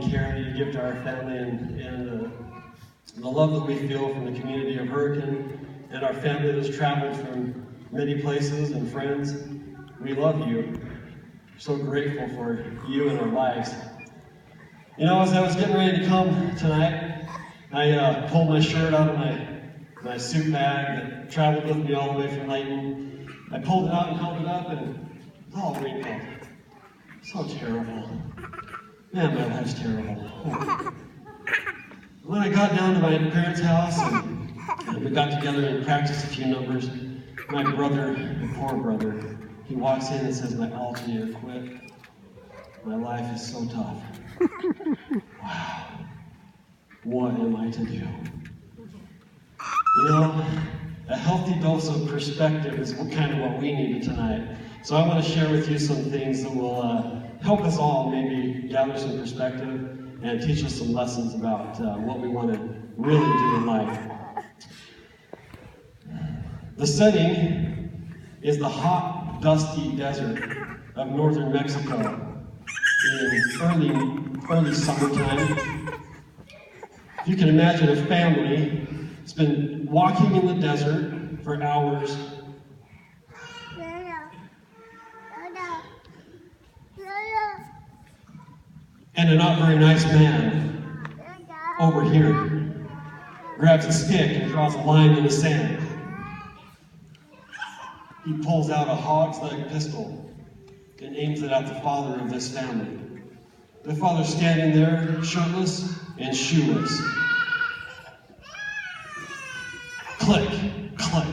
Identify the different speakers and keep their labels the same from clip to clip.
Speaker 1: and care that you give to our family, and the love that we feel from the community of Hurricane and our family that's traveled from many places and friends. We love you. We're so grateful for you in our lives. You know, as I was getting ready to come tonight, I pulled my shirt out of my suit bag that traveled with me all the way from Layton. I pulled it out and held it up, and it's all wrinkled. So terrible. Man, my life's terrible. When I got down to my parents' house and we got together and practiced a few numbers, my brother, my poor brother, he walks in and says, "My alternator quit. My life is so tough." Wow. What am I to do? You know, a healthy dose of perspective is kind of what we needed tonight. So I want to share with you some things that will help us all maybe gather some perspective and teach us some lessons about what we want to really do in life. The setting is the hot, dusty desert of northern Mexico in early summertime. If you can imagine a family that's been walking in the desert for hours, and a not very nice man over here grabs a stick and draws a line in the sand. He pulls out a hog's leg pistol and aims it at the father of this family. The father's standing there, shirtless and shoeless. Click, click.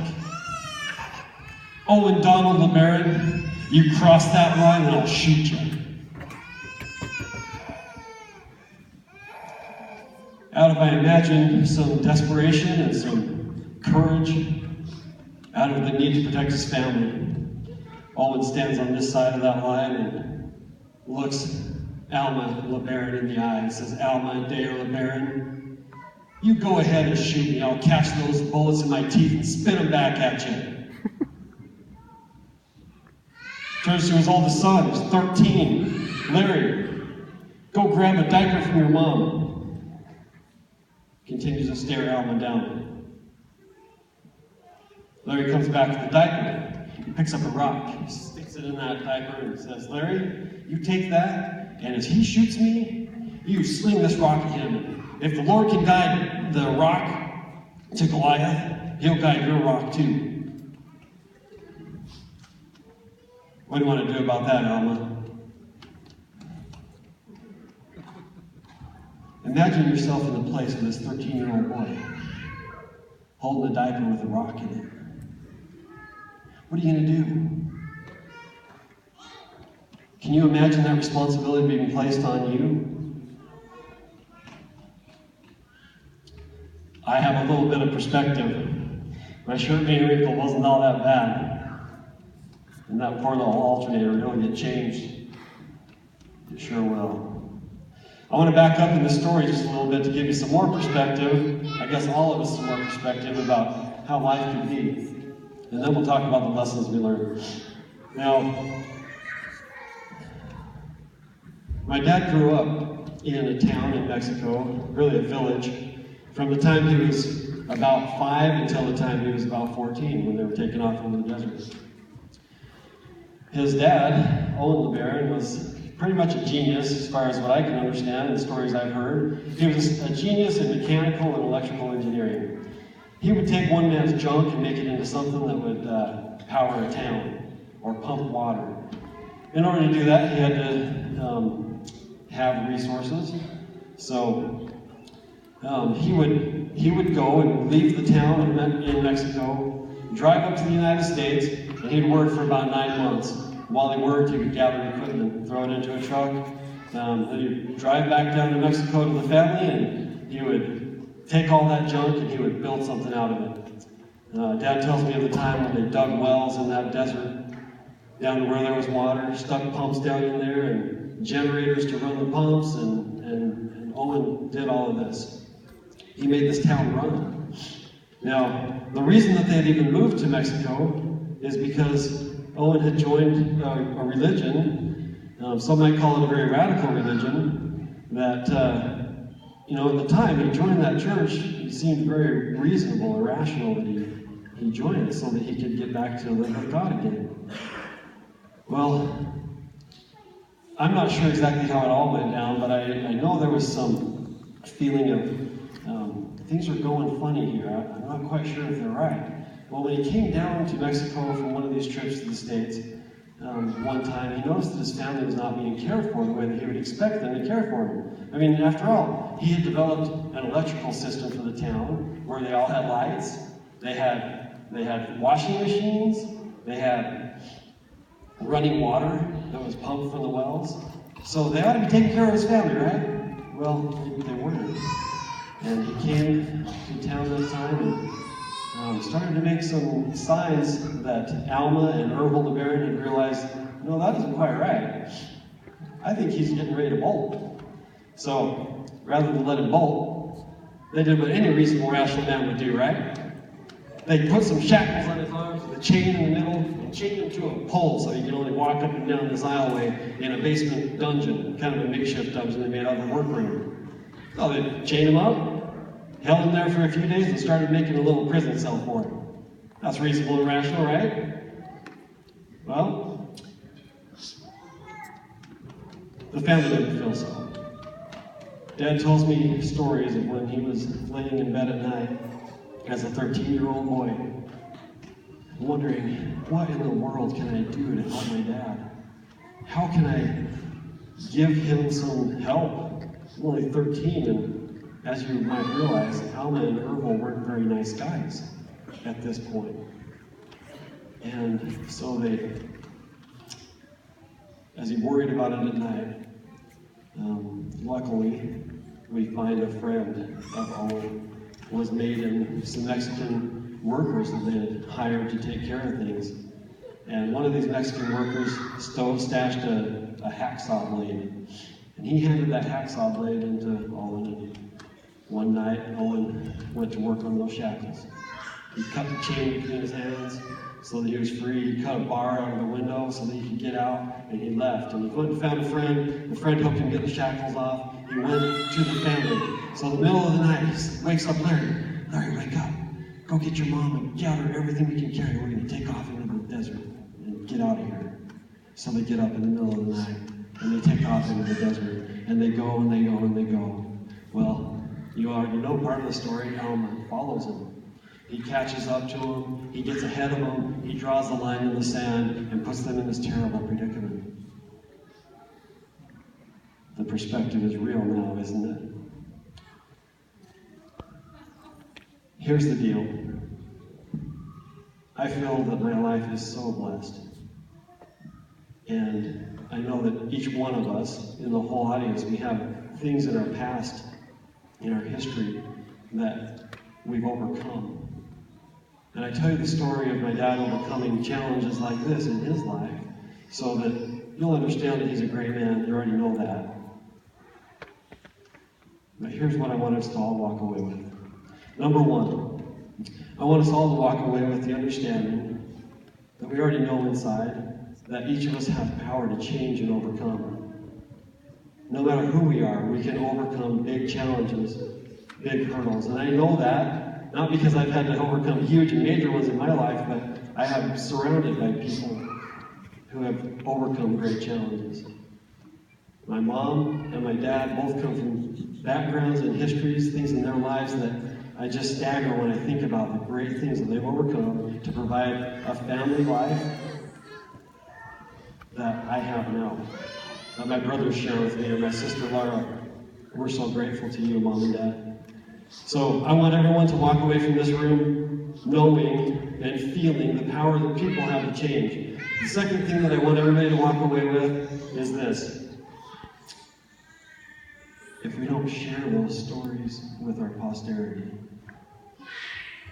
Speaker 1: Owen Donald LeBaron, you cross that line and I'll shoot you. Out of, I imagine, some desperation and some courage, out of the need to protect his family, Owen stands on this side of that line and looks Alma LeBaron in the eye and says, "Alma Dare LeBaron, you go ahead and shoot me. I'll catch those bullets in my teeth and spit them back at you." Turns to his oldest son, who's 13, Larry. "Go grab a diaper from your mom." Continues to stare Alma down. Larry comes back to the diaper. He picks up a rock, he sticks it in that diaper and says, "Larry, you take that, and as he shoots me, you sling this rock at him. If the Lord can guide the rock to Goliath, he'll guide your rock too." What do you want to do about that, Alma? Imagine yourself in the place of this 13-year-old boy, holding a diaper with a rock in it. What are you going to do? Can you imagine that responsibility being placed on you? I have a little bit of perspective. My shirt being wrinkled wasn't all that bad. And that poor little alternator really get changed. It sure will. I want to back up in the story just a little bit to give you some more perspective, I guess all of us some more perspective about how life could be. And then we'll talk about the lessons we learned. Now, my dad grew up in a town in Mexico, really a village, from the time he was about 5 until the time he was about 14 when they were taken off into the desert. His dad, Owen LeBaron, was pretty much a genius as far as what I can understand in the stories I've heard. He was a genius in mechanical and electrical engineering. He would take one man's junk and make it into something that would power a town or pump water. In order to do that, he had to have resources. So he would go and leave the town in Mexico, drive up to the United States, and he'd work for about 9 months. While he worked, he would gather equipment, throw it into a truck. Then he'd drive back down to Mexico to the family, and he would take all that junk and he would build something out of it. Dad tells me of the time when they dug wells in that desert, down to where there was water, stuck pumps down in there, and generators to run the pumps, and Owen did all of this. He made this town run. Now, the reason that they'd even moved to Mexico is because Owen had joined a religion, some might call it a very radical religion, that, at the time he joined that church, he seemed very reasonable and rational that he joined it so that he could get back to live with God again. Well, I'm not sure exactly how it all went down, but I know there was some feeling of things are going funny here. I'm not quite sure if they're right. Well, when he came down to Mexico from one of these trips to the States, one time, he noticed that his family was not being cared for the way that he would expect them to care for him. I mean, after all, he had developed an electrical system for the town where they all had lights, they had washing machines, they had running water that was pumped from the wells. So they ought to be taking care of his family, right? Well, they weren't. And he came to town that time and started to make some signs that Alma and Owen LeBaron had realized, no, that isn't quite right. I think he's getting ready to bolt. So, rather than let him bolt, they did what any reasonable, rational man would do, right? They put some shackles on his arms with a chain in the middle and chained him to a pole so he could only walk up and down this aisleway in a basement dungeon, kind of a makeshift dungeon they made out of a workroom. So they chained him up, held him there for a few days, and started making a little prison cell for him. That's reasonable and rational, right? Well, the family didn't feel so. Dad tells me stories of when he was laying in bed at night as a 13-year-old boy, wondering, what in the world can I do to help my dad? How can I give him some help? He's only 13, and as you might realize, Alma and Owen weren't very nice guys at this point. And so as he worried about it at night, luckily, we find a friend of Owen was made in some Mexican workers that they had hired to take care of things. And one of these Mexican workers stashed a hacksaw blade. And he handed that hacksaw blade into Owen. And one night, Owen went to work on those shackles. He cut the chain between his hands so that he was free. He cut a bar out of the window so that he could get out, and he left. And he went and found a friend. The friend helped him get the shackles off. He went to the family. So in the middle of the night, he wakes up Larry. Larry, wake up. Go get your mom and gather everything we can carry. We're going to take off into the desert and get out of here. So they get up in the middle of the night, and they take off into the desert. And they go, and they go, and they go. Well, you already know part of the story. Alma follows him. He catches up to him. He gets ahead of him. He draws the line in the sand and puts them in this terrible predicament. The perspective is real now, isn't it? Here's the deal. I feel that my life is so blessed. And I know that each one of us in the whole audience, we have things in our past, in our history, that we've overcome. And I tell you the story of my dad overcoming challenges like this in his life so that you'll understand that he's a great man. You already know that. But here's what I want us to all walk away with. Number one, I want us all to walk away with the understanding that we already know inside that each of us have power to change and overcome. No matter who we are, we can overcome big challenges, big hurdles. And I know that, not because I've had to overcome huge and major ones in my life, but I have surrounded by people who have overcome great challenges. My mom and my dad both come from backgrounds and histories, things in their lives that I just stagger when I think about the great things that they've overcome to provide a family life that I have now. That my brothers share with me and my sister Laura. We're so grateful to you, Mom and Dad. So I want everyone to walk away from this room knowing and feeling the power that people have to change. The second thing that I want everybody to walk away with is this. If we don't share those stories with our posterity,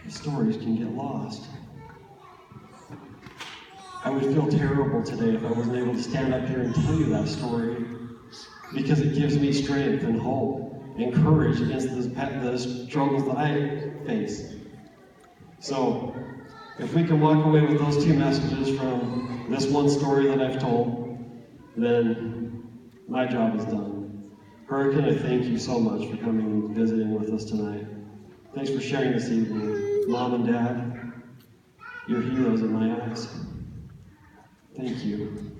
Speaker 1: the stories can get lost. I would feel terrible today if I wasn't able to stand up here and tell you that story, because it gives me strength and hope and courage against the struggles that I face. So, if we can walk away with those two messages from this one story that I've told, then my job is done. Hurricane, I thank you so much for coming and visiting with us tonight. Thanks for sharing this evening. Mom and Dad, you're heroes in my eyes. Thank you.